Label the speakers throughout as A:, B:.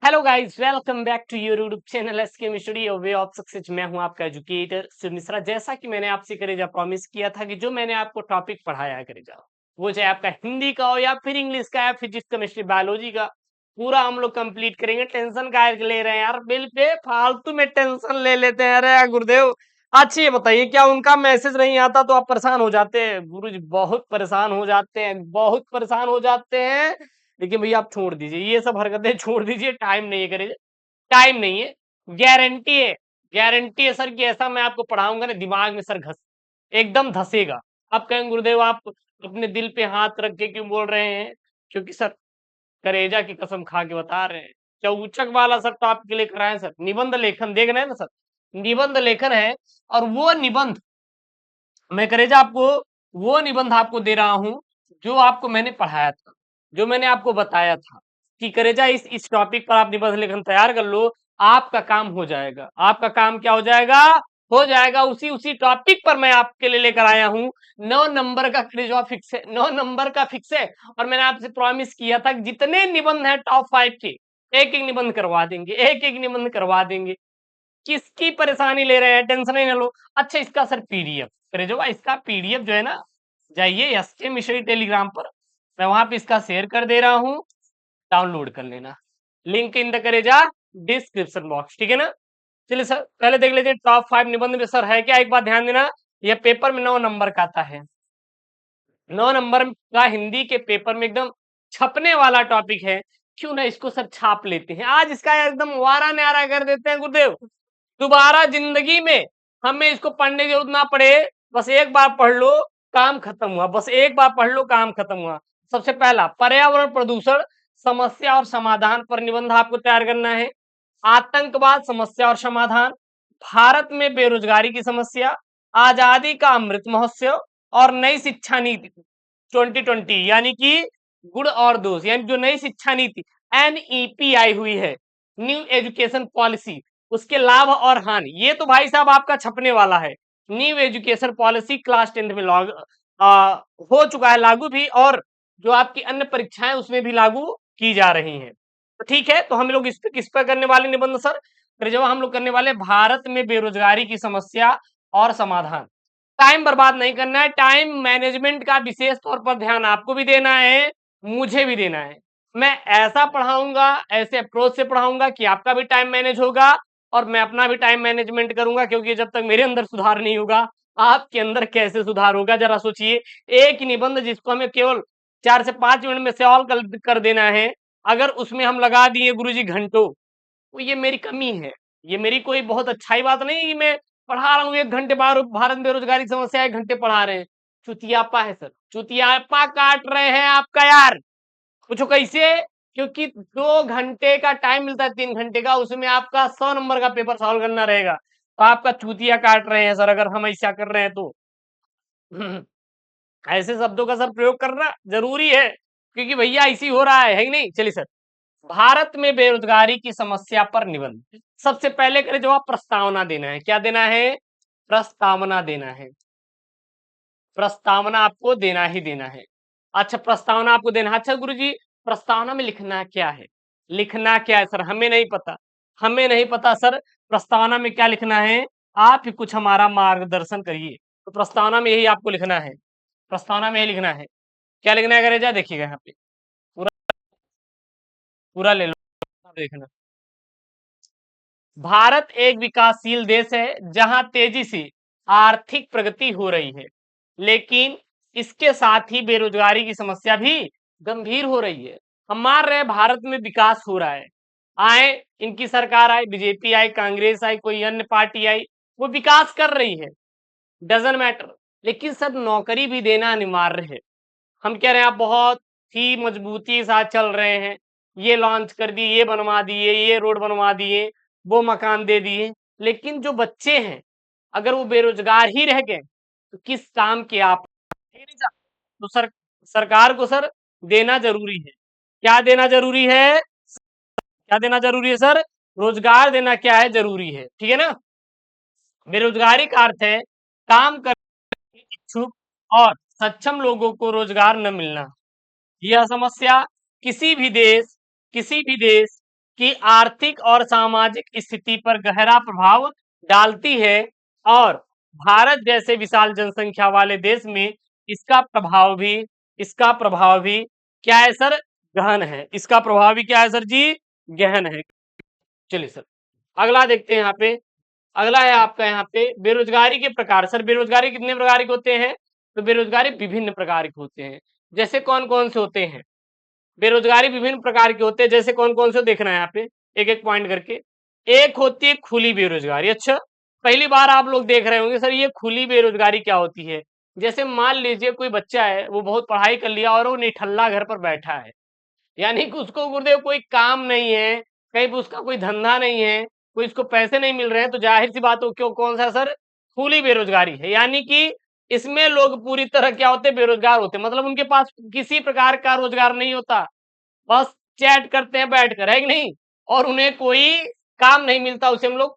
A: Hello guys, welcome back to your YouTube channel SK study और way of success. मैं हूं आपका educator Shiv Mishra. जैसा कि मैंने आपसे करेजा प्रॉमिस किया था कि जो मैंने आपको टॉपिक पढ़ाया है करेजा, वो चाहे आपका हिंदी का हो या फिर इंग्लिश का या फिजिक्स केमिस्ट्री बायोलॉजी का, पूरा हम लोग कंप्लीट करेंगे। टेंशन काहे के ले रहे हैं यार, बिल पे फालतू में टेंशन ले लेते हैं। अरे यार गुरुदेव, अच्छा ये बताइए, क्या उनका मैसेज नहीं आता तो आप परेशान हो जाते हैं? गुरुजी बहुत परेशान हो जाते हैं, बहुत परेशान हो जाते हैं। लेकिन भैया आप छोड़ दीजिए, ये सब हरकतें छोड़ दीजिए। टाइम नहीं है करे, टाइम नहीं है। गारंटी है, गारंटी है सर कि ऐसा मैं आपको पढ़ाऊंगा ना, दिमाग में सर घस एकदम धसेगा। आप कहेंगे गुरुदेव आप अपने दिल पे हाथ रख के क्यों बोल रहे हैं? क्योंकि सर करेजा की कसम खा के बता रहे हैं। चौचक वाला सर टॉपिक लेकर आए हैं सर, निबंध लेखन देख रहे हैं ना सर, निबंध लेखन है। और वो निबंध मैं करेजा आपको, वो निबंध आपको दे रहा हूं जो आपको मैंने पढ़ाया था, जो मैंने आपको बताया था कि करेजा इस टॉपिक पर आप निबंध लेखन तैयार कर लो, आपका काम हो जाएगा। आपका काम क्या हो जाएगा? हो जाएगा। उसी उसी टॉपिक पर मैं आपके लिए लेकर आया हूं। 9 नंबर का करेजा फिक्स है, 9 नंबर का फिक्स है। और मैंने आपसे प्रॉमिस किया था कि जितने निबंध हैं टॉप 5 के, एक एक निबंध करवा देंगे, एक एक निबंध करवा देंगे। किसकी परेशानी ले रहे हैं? टेंशन ही ना लो। अच्छा इसका सर पीडीएफ करे जो, इसका पीडीएफ जो है ना, जाइए एसके मिश्री टेलीग्राम पर, मैं वहां पे इसका शेयर कर दे रहा हूं, डाउनलोड कर लेना। लिंक इन द करेजा डिस्क्रिप्शन बॉक्स, ठीक है ना। चलिए सर पहले देख लेते हैं टॉप 5 निबंध में सर है क्या। एक बात ध्यान देना, यह पेपर में 9 नंबर का आता है। 9 नंबर का हिंदी के पेपर में एकदम छपने वाला टॉपिक है। क्यों ना इसको सर छाप लेते हैं आज, इसका एकदम वारा न्यारा कर देते हैं गुरुदेव। दोबारा जिंदगी में हमें इसको पढ़ने की जरूरत ना पड़े। बस एक बार पढ़ लो, काम खत्म हुआ। बस एक बार पढ़ लो, काम खत्म हुआ। सबसे पहला, पर्यावरण प्रदूषण समस्या और समाधान पर निबंध आपको तैयार करना है। आतंकवाद समस्या और समाधान, भारत में बेरोजगारी की समस्या, आजादी का अमृत महोत्सव और नई शिक्षा नीति 2020, यानी कि गुण और दोष, यानी जो नई शिक्षा नीति एनईपी आई हुई है, न्यू एजुकेशन पॉलिसी, उसके लाभ और हानि, ये तो भाई साहब आपका छपने वाला है। New education policy class 10th में हो चुका है लागू भी, और जो आपकी अन्य परीक्षाएं उसमें भी लागू की जा रही हैं। तो ठीक है, तो हम लोग इस पे किस पर करने वाले निबंध सर? फिर जब हम लोग करने वाले भारत में बेरोजगारी की समस्या और समाधान। टाइम बर्बाद नहीं करना है, टाइम मैनेजमेंट का विशेष तौर पर ध्यान आपको भी देना है, मुझे भी देना है। मैं ऐसा पढ़ाऊंगा, ऐसे अप्रोच से पढ़ाऊंगा कि आपका भी टाइम मैनेज होगा और मैं अपना भी टाइम मैनेजमेंट करूंगा। क्योंकि जब तक मेरे अंदर सुधार नहीं होगा, आपके अंदर कैसे सुधार होगा? जरा सोचिए। एक ही निबंध जिसको हमें केवल 4 से 5 मिनट में सॉल्व कर देना है, अगर उसमें हम लगा दिए गुरुजी घंटों, तो ये मेरी कमी है। ये मेरी कोई बहुत अच्छाई बात नहीं है कि मैं पढ़ा रहा हूँ 1 घंटे भारत में बेरोजगारी की समस्या 1 घंटे पढ़ा रहे हैं। चुतियापा है सर, चुतियापा काट रहे हैं आपका यार। पूछो कैसे? क्योंकि 2 घंटे का टाइम मिलता है, 3 घंटे का, उसमें आपका 100 नंबर का पेपर सॉल्व करना रहेगा। तो आपका चूतिया काट रहे हैं सर अगर हम ऐसा कर रहे हैं तो। ऐसे शब्दों का सर प्रयोग करना जरूरी है, क्योंकि भैया ऐसी हो रहा है कि नहीं। चलिए सर, भारत में बेरोजगारी की समस्या पर निबंध। सबसे पहले करें जवाब, प्रस्तावना देना है। क्या देना है? प्रस्तावना देना है। प्रस्तावना आपको देना ही देना है। अच्छा प्रस्तावना आपको देना है। अच्छा गुरुजी, प्रस्तावना में लिखना क्या है? लिखना क्या है सर? हमें नहीं पता, हमें नहीं पता सर प्रस्तावना में क्या लिखना है। आप ही कुछ हमारा मार्गदर्शन करिए। तो प्रस्तावना में यही आपको लिखना है, प्रस्तावना में यही लिखना है। क्या लिखना है करेजा? देखिएगा यहाँ पे, पूरा पूरा ले लो, देखना। भारत एक विकासशील देश है जहां तेजी से आर्थिक प्रगति हो रही है, लेकिन इसके साथ ही बेरोजगारी की समस्या भी गंभीर हो रही है। हम मान रहे हैं भारत में विकास हो रहा है, आए इनकी सरकार आए, बीजेपी आई, कांग्रेस आई, कोई अन्य पार्टी आई, वो विकास कर रही है, डजन मैटर। लेकिन सब नौकरी भी देना अनिवार्य है। हम कह रहे हैं आप बहुत ही मजबूती के साथ चल रहे हैं, ये लॉन्च कर दिए, ये बनवा दिए, ये रोड बनवा दिए, वो मकान दे दिए, लेकिन जो बच्चे हैं अगर वो बेरोजगार ही रह गए तो किस काम के आप? तो सरकार को सर देना जरूरी है। क्या देना जरूरी है? क्या देना जरूरी है सर? रोजगार देना क्या है? जरूरी है, ठीक है ना। बेरोजगारी का अर्थ है काम करने के इच्छुक और सक्षम लोगों को रोजगार न मिलना। यह समस्या किसी भी देश, किसी भी देश कि आर्थिक और सामाजिक स्थिति पर गहरा प्रभाव डालती है और भारत जैसे विशाल जनसंख्या वाले देश में इसका प्रभाव भी क्या है सर, गहन है। इसका प्रभाव भी क्या है सर जी, गहन है। चलिए सर अगला देखते हैं यहाँ पे। अगला है आपका यहाँ पे बेरोजगारी के प्रकार। सर बेरोजगारी कितने प्रकार के होते हैं, तो बेरोजगारी विभिन्न प्रकार के होते हैं। जैसे कौन कौन से होते हैं, बेरोजगारी विभिन्न प्रकार के होते हैं, जैसे कौन कौन से देखना है यहाँ पे एक एक पॉइंट करके। एक होती है खुली बेरोजगारी। अच्छा, पहली बार आप लोग देख रहे होंगे सर ये खुली बेरोजगारी क्या होती है। जैसे मान लीजिए कोई बच्चा है, वो बहुत पढ़ाई कर लिया और वो निठल्ला घर पर बैठा है, यानी कि उसको गुरुदेव कोई काम नहीं है, कहीं पे उसका कोई धंधा नहीं है, कोई इसको पैसे नहीं मिल रहे हैं, तो जाहिर सी बात हो क्यों कौन सा सर, खुली बेरोजगारी है। यानी कि इसमें लोग पूरी तरह क्या होते हैं, बेरोजगार होते हैं। मतलब उनके पास किसी प्रकार का रोजगार नहीं होता, बस चैट करते हैं बैठ कर, है कि नहीं, और उन्हें कोई काम नहीं मिलता, उसे हम लोग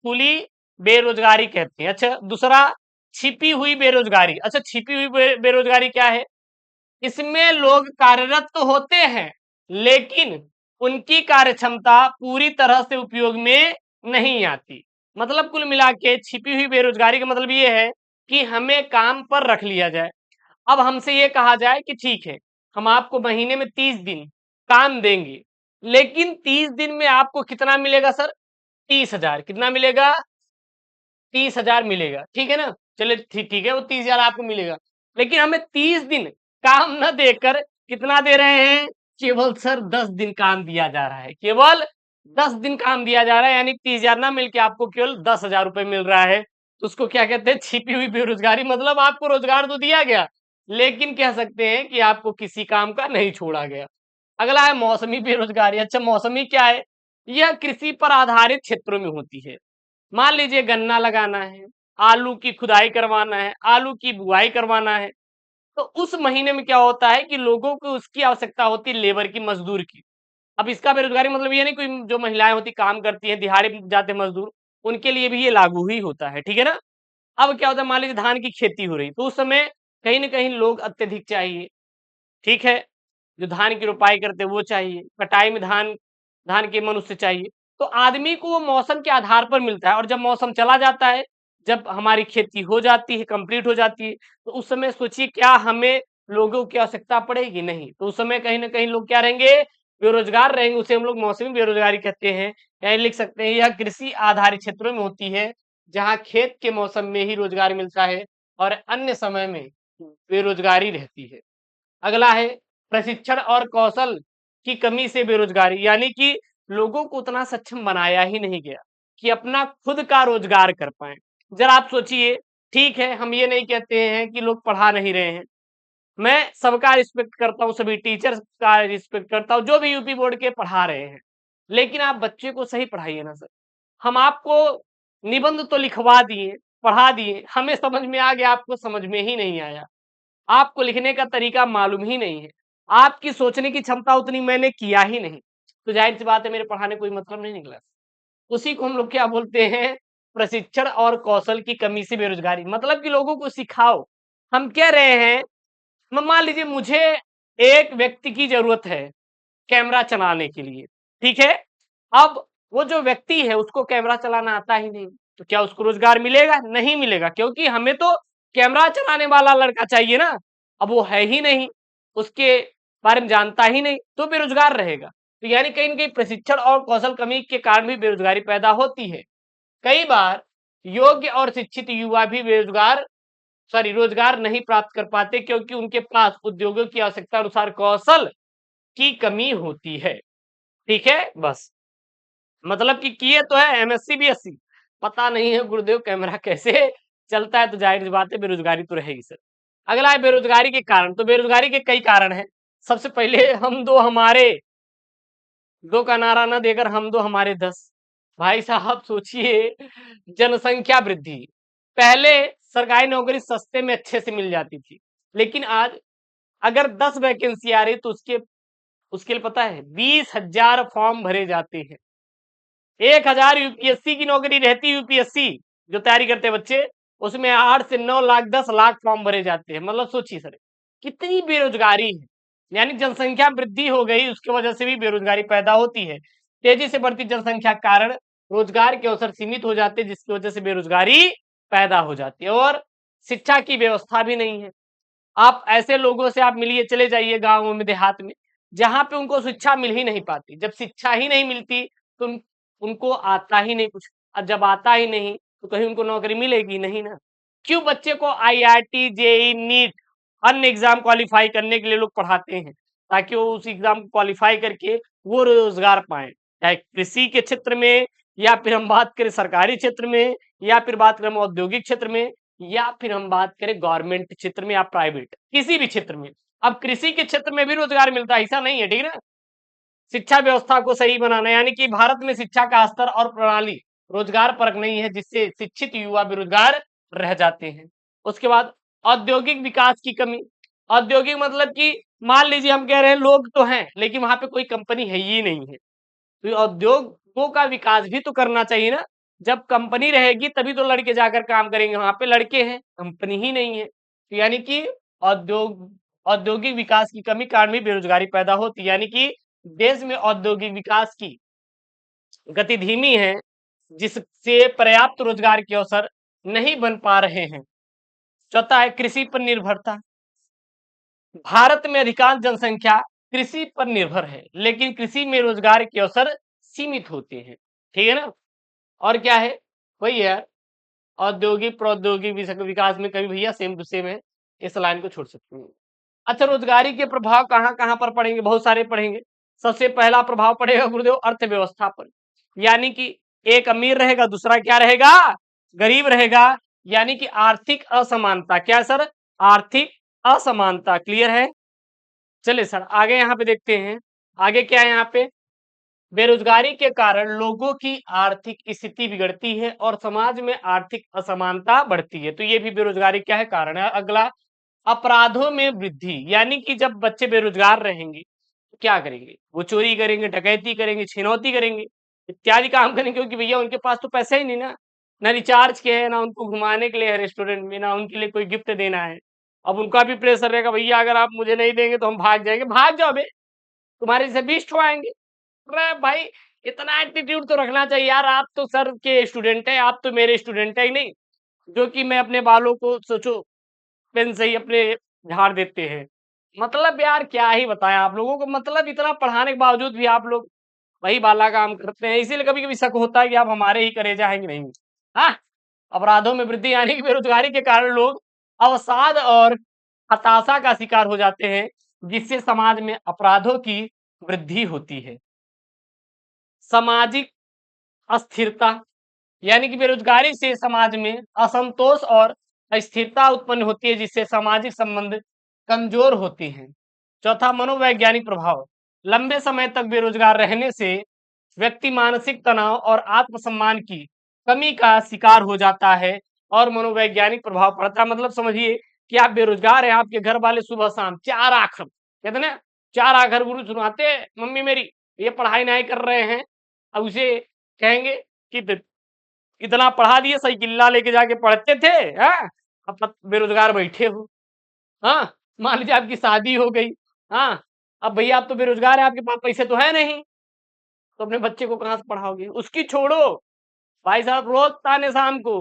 A: खुली बेरोजगारी कहते हैं। अच्छा, दूसरा छिपी हुई बेरोजगारी। अच्छा, छिपी हुई बेरोजगारी क्या है, इसमें लोग कार्यरत तो होते हैं लेकिन उनकी कार्य क्षमता पूरी तरह से उपयोग में नहीं आती। मतलब कुल मिला के छिपी हुई बेरोजगारी का मतलब ये है कि हमें काम पर रख लिया जाए। अब हमसे ये कहा जाए कि ठीक है, हम आपको महीने में 30 दिन काम देंगे, लेकिन 30 दिन में आपको कितना मिलेगा सर, 30,000। कितना मिलेगा, 30,000 मिलेगा, ठीक है ना। चलिए ठीक है, वो 30,000 आपको मिलेगा, लेकिन हमें 30 दिन काम न देकर कितना दे रहे हैं, केवल सर 10 दिन काम दिया जा रहा है, केवल 10 दिन काम दिया जा रहा है, यानी 30,000 ना मिलके आपको केवल 10,000 रुपए मिल रहा है। तो उसको क्या कहते हैं, छिपी हुई बेरोजगारी। मतलब आपको रोजगार तो दिया गया, लेकिन कह सकते हैं कि आपको किसी काम का नहीं छोड़ा गया। अगला है मौसमी बेरोजगारी। अच्छा, मौसमी क्या है, यह कृषि पर आधारित क्षेत्रों में होती है। मान लीजिए गन्ना लगाना है, आलू की खुदाई करवाना है, आलू की बुआई करवाना है, तो उस महीने में क्या होता है कि लोगों को उसकी आवश्यकता होती है, लेबर की, मजदूर की। अब इसका बेरोजगारी मतलब ये नहीं, कोई जो महिलाएं होती काम करती हैं, दिहाड़ी पे जाते मजदूर, उनके लिए भी ये लागू ही होता है, ठीक है ना। अब क्या होता है, मान लीजिए धान की खेती हो रही, तो उस समय कहीं ना कहीं लोग अत्यधिक चाहिए, ठीक है। जो धान की रोपाई करते हैं वो चाहिए, कटाई में धान धान के मनुष्य चाहिए। तो आदमी को वो मौसम के आधार पर मिलता है, और जब मौसम चला जाता है, जब हमारी खेती हो जाती है, कंप्लीट हो जाती है, तो उस समय सोचिए क्या हमें लोगों की आवश्यकता पड़ेगी, नहीं। तो उस समय कहीं ना कहीं लोग क्या रहेंगे, बेरोजगार रहेंगे। उसे हम लोग मौसमी बेरोजगारी कहते हैं। या लिख सकते हैं यह कृषि आधारित क्षेत्रों में होती है, जहाँ खेत के मौसम में ही रोजगार मिलता है और अन्य समय में बेरोजगारी रहती है। अगला है प्रशिक्षण और कौशल की कमी से बेरोजगारी। यानी कि लोगों को उतना सक्षम बनाया ही नहीं गया कि अपना खुद का रोजगार कर पाए। जरा आप सोचिए, ठीक है, हम ये नहीं कहते हैं कि लोग पढ़ा नहीं रहे हैं, मैं सबका रिस्पेक्ट करता हूँ, सभी टीचर्स का रिस्पेक्ट करता हूँ जो भी यूपी बोर्ड के पढ़ा रहे हैं, लेकिन आप बच्चे को सही पढ़ाइए ना सर। हम आपको निबंध तो लिखवा दिए, पढ़ा दिए, हमें समझ में आ गया, आपको समझ में ही नहीं आया, आपको लिखने का तरीका मालूम ही नहीं है, आपकी सोचने की क्षमता उतनी मैंने किया ही नहीं, तो जाहिर सी बात है मेरे पढ़ाने कोई मतलब नहीं निकला। उसी को हम लोग क्या बोलते हैं, प्रशिक्षण और कौशल की कमी से बेरोजगारी। मतलब कि लोगों को सिखाओ। हम कह रहे हैं, मान लीजिए मुझे एक व्यक्ति की जरूरत है कैमरा चलाने के लिए, ठीक है। अब वो जो व्यक्ति है उसको कैमरा चलाना आता ही नहीं, तो क्या उसको रोजगार मिलेगा, नहीं मिलेगा, क्योंकि हमें तो कैमरा चलाने वाला लड़का चाहिए ना। अब वो है ही नहीं, उसके बारे में जानता ही नहीं, तो बेरोजगार रहेगा। तो यानी कहीं ना कहीं प्रशिक्षण और कौशल कमी के कारण भी बेरोजगारी पैदा होती है। कई बार योग्य और शिक्षित युवा भी रोजगार नहीं प्राप्त कर पाते, क्योंकि उनके पास उद्योगों की आवश्यकता अनुसार कौशल की कमी होती है, ठीक है। बस मतलब कि किए तो है एमएससी बीएससी, पता नहीं है गुरुदेव कैमरा कैसे चलता है, तो जाहिर सी बात है बेरोजगारी तो रहेगी सर। अगला है बेरोजगारी के कारण। तो बेरोजगारी के कई कारण हैं। सबसे पहले हम दो हमारे, दो का नारा न देकर हम दो हमारे 10। भाई साहब सोचिए, जनसंख्या वृद्धि, पहले सरकारी नौकरी सस्ते में अच्छे से मिल जाती थी, लेकिन आज अगर 10 वैकेंसी आ रही तो उसके लिए पता है 20,000 फॉर्म भरे जाते हैं। 1,000 यूपीएससी की नौकरी रहती, यूपीएससी जो तैयारी करते हैं बच्चे, उसमें 8 से 9 लाख 10 लाख फॉर्म भरे जाते हैं। मतलब सोचिए सर कितनी बेरोजगारी है। यानी जनसंख्या वृद्धि हो गई, उसकी वजह से भी बेरोजगारी पैदा होती है। तेजी से बढ़ती जनसंख्या के कारण रोजगार के अवसर सीमित हो जाते हैं, जिसकी वजह से बेरोजगारी पैदा हो जाती है। और शिक्षा की व्यवस्था भी नहीं है। आप ऐसे लोगों से आप मिलिए, चले जाइए गाँव में, देहात में, जहाँ पे उनको शिक्षा मिल ही नहीं पाती। जब शिक्षा ही नहीं मिलती तो उनको आता ही नहीं कुछ, और जब आता ही नहीं तो कहीं उनको नौकरी मिलेगी नहीं ना। क्यों बच्चे को आईआईटी, जेईई, नीट, अन्य एग्जाम क्वालिफाई करने के लिए लोग पढ़ाते हैं, ताकि वो उस एग्जाम को क्वालिफाई करके वो रोजगार पाए, चाहे कृषि के क्षेत्र में, या फिर हम बात करें सरकारी क्षेत्र में, या फिर बात करें औद्योगिक क्षेत्र में, या फिर हम बात करें गवर्नमेंट क्षेत्र में या प्राइवेट, किसी भी क्षेत्र में। अब कृषि के क्षेत्र में भी रोजगार मिलता है, ऐसा नहीं है, ठीक है ना। शिक्षा व्यवस्था को सही बनाना, यानी कि भारत में शिक्षा का स्तर और प्रणाली रोजगार परक नहीं है, जिससे शिक्षित युवा बेरोजगार रह जाते हैं। उसके बाद औद्योगिक विकास की कमी। औद्योगिक मतलब कि मान लीजिए हम कह रहे हैं लोग तो हैं, लेकिन वहां पे कोई कंपनी है ही नहीं है, तो उद्योगों का विकास भी तो करना चाहिए ना। जब कंपनी रहेगी तभी तो लड़के जाकर काम करेंगे, वहां पे लड़के हैं, कंपनी ही नहीं है, तो यानी कि औद्योग औद्योगिक विकास की कमी कारण भी बेरोजगारी पैदा होती है। यानी कि देश में औद्योगिक विकास की गति धीमी है, जिससे पर्याप्त रोजगार के अवसर नहीं बन पा रहे हैं। चौथा है कृषि पर निर्भरता। भारत में अधिकांश जनसंख्या कृषि पर निर्भर है, लेकिन कृषि में रोजगार के अवसर सीमित होते हैं, ठीक है ना। और क्या है, वही है, औद्योगिक प्रौद्योगिक विकास में कभी भैया सेम टू सेम है, इस लाइन को छोड़ सकते हैं। अच्छा, रोजगारी के प्रभाव कहाँ कहाँ पर पड़ेंगे, बहुत सारे पड़ेंगे। सबसे पहला प्रभाव पड़ेगा गुरुदेव अर्थव्यवस्था पर, यानी कि एक अमीर रहेगा, दूसरा क्या रहेगा, गरीब रहेगा, यानी कि आर्थिक असमानता। क्या सर, आर्थिक असमानता, क्लियर है। चलिए सर आगे यहाँ पे देखते हैं, आगे क्या है यहाँ पे, बेरोजगारी के कारण लोगों की आर्थिक स्थिति बिगड़ती है और समाज में आर्थिक असमानता बढ़ती है, तो ये भी बेरोजगारी क्या है, कारण है। अगला, अपराधों में वृद्धि, यानी कि जब बच्चे बेरोजगार रहेंगे तो क्या करेंगे, वो चोरी करेंगे, डकैती करेंगे, छिनौती करेंगे, इत्यादि काम करेंगे, क्योंकि भैया उनके पास तो पैसा ही नहीं ना, ना रिचार्ज के है, ना उनको घुमाने के लिए है रेस्टोरेंट में, ना उनके लिए कोई गिफ्ट देना है। अब उनका भी प्रेशर रहेगा, भैया अगर आप मुझे नहीं देंगे तो हम भाग जाएंगे। भाग जाओ बे, तुम्हारे जैसे 20 ठो आएंगे। अरे भाई, इतना एटीट्यूड तो रखना चाहिए यार, आप तो सर के स्टूडेंट हैं, आप तो मेरे स्टूडेंट है ही नहीं, जो कि मैं अपने बालों को सोचो पेन से ही अपने झाड़ देते हैं। मतलब यार क्या ही बताएं आप लोगों को, मतलब इतना पढ़ाने के बावजूद भी आप लोग वही वाला काम करते हैं, इसीलिए कभी कभी शक होता है कि आप हमारे ही करेजा हैं कि नहीं। हाँ, अपराधों में वृद्धि, यानी कि बेरोजगारी के कारण लोग अवसाद और हताशा का शिकार हो जाते हैं, जिससे समाज में अपराधों की वृद्धि होती है। सामाजिक अस्थिरता, यानी कि बेरोजगारी से समाज में असंतोष और अस्थिरता उत्पन्न होती है, जिससे सामाजिक संबंध कमजोर होते हैं। चौथा, मनोवैज्ञानिक प्रभाव। लंबे समय तक बेरोजगार रहने से व्यक्ति मानसिक तनाव और आत्मसम्मान की कमी का शिकार हो जाता है और मनोवैज्ञानिक प्रभाव पड़ता है। मतलब समझिए कि आप बेरोजगार हैं, आपके घर वाले सुबह शाम चार आखर कहते ना, चार आखर गुरु सुनाते हैं, मम्मी मेरी ये पढ़ाई नहीं कर रहे हैं, अब उसे कहेंगे कि इतना पढ़ा दिए, साइकिल्ला लेके जाके पढ़ते थे, हाँ, अब बेरोजगार बैठे हो। हाँ, मान लीजिए आपकी शादी हो गई, हाँ, अब भैया आप तो बेरोजगार है, आपके पास पैसे तो है नहीं, तो अपने बच्चे को कहाँ से पढ़ाओगे, उसकी छोड़ो भाई साहब, रोज ताने शाम को,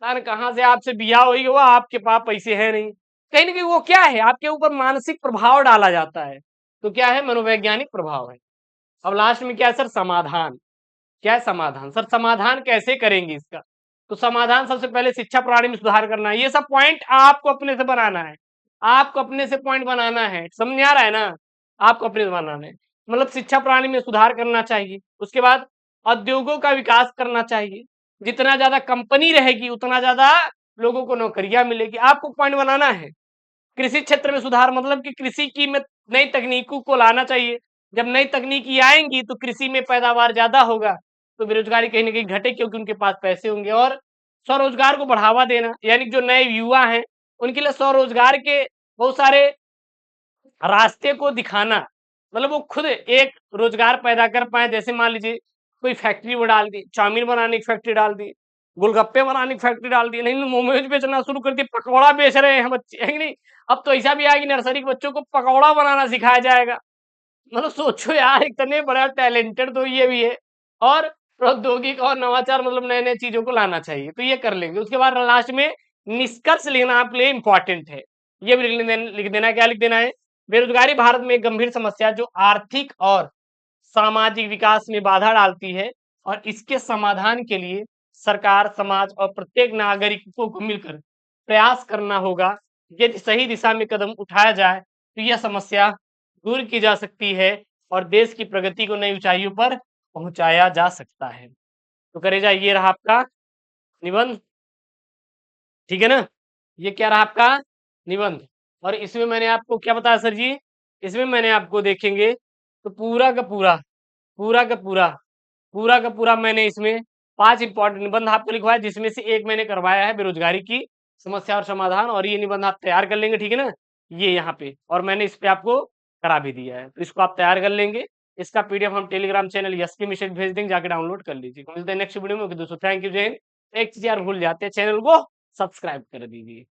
A: ताने कहाँ से आपसे बियाह होगी, हुआ आपके पास पैसे है नहीं, कहीं ना कहीं वो क्या है, आपके ऊपर मानसिक प्रभाव डाला जाता है, तो क्या है, मनोवैज्ञानिक प्रभाव है। अब लास्ट में क्या है सर, समाधान। क्या है समाधान, सर समाधान कैसे करेंगे इसका, तो समाधान सबसे पहले शिक्षा प्रणाली में सुधार करना है। ये सब पॉइंट आपको अपने से बनाना है, आपको अपने से पॉइंट बनाना है, समझ आ रहा है ना, आपको अपने से बनाना है। मतलब शिक्षा प्रणाली में सुधार करना चाहिए। उसके बाद उद्योगों का विकास करना चाहिए, जितना ज्यादा कंपनी रहेगी उतना ज्यादा लोगों को नौकरियां मिलेगी, आपको पॉइंट बनाना है। कृषि क्षेत्र में सुधार, मतलब कि कृषि की में नई तकनीकों को लाना चाहिए, जब नई तकनीकी आएंगी तो कृषि में पैदावार ज्यादा होगा, तो बेरोजगारी कहीं ना कहीं घटे, क्योंकि उनके पास पैसे होंगे। और स्वरोजगार को बढ़ावा देना, यानी कि जो नए युवा हैं उनके लिए स्वरोजगार के बहुत सारे रास्ते को दिखाना, मतलब वो खुद एक रोजगार पैदा कर पाए। जैसे मान लीजिए कोई फैक्ट्री वो डाल दी, चाउमीन बनाने की फैक्ट्री डाल दी, गोलगप्पे बनाने की फैक्ट्री डाल दी, नहीं मोमोज बेचना शुरू कर दी, पकौड़ा बेच रहे हैं बच्चे, है कि नहीं। अब तो ऐसा भी आया कि नर्सरी के बच्चों को पकौड़ा बनाना सिखाया जाएगा, मतलब सोचो यार, इतने बड़ा टैलेंटेड तो ये भी है, और प्रौद्योगिक और नवाचार मतलब नए नए चीजों को लाना चाहिए, तो ये कर लेंगे। उसके बाद लास्ट में निष्कर्ष लिखना आपके लिए इंपॉर्टेंट है, ये भी लिख देना है। क्या लिख देना है? बेरोजगारी भारत में एक गंभीर समस्या जो आर्थिक और सामाजिक विकास में बाधा डालती है, और इसके समाधान के लिए सरकार, समाज और प्रत्येक नागरिकों को मिलकर प्रयास करना होगा। यदि सही दिशा में कदम उठाया जाए तो यह समस्या दूर की जा सकती है और देश की प्रगति को नई ऊंचाइयों पर पहुंचाया जा सकता है। तो करेजा, ये रहा आपका निबंध, ठीक है ना? ये क्या रहा आपका निबंध। और इसमें मैंने आपको क्या बताया सर जी? इसमें मैंने आपको देखेंगे तो पूरा का पूरा, पूरा का पूरा, पूरा का पूरा मैंने इसमें 5 इंपॉर्टेंट निबंध आपको लिखवाया, जिसमें से एक मैंने करवाया है बेरोजगारी की समस्या और समाधान, और ये निबंध आप तैयार कर लेंगे, ठीक है ना? ये यहाँ पे, और मैंने इस पे आपको करा भी दिया है, तो इसको आप तैयार कर लेंगे। इसका पीडीएफ हम टेलीग्राम चैनल यस के मिशन भेज देंगे, जाके डाउनलोड कर लीजिए। मिलते हैं नेक्स्ट वीडियो में। ओके दोस्तों, थैंक यू, जय हिंद। एक चीज यार भूल जाते हैं, चैनल को सब्सक्राइब कर दीजिए।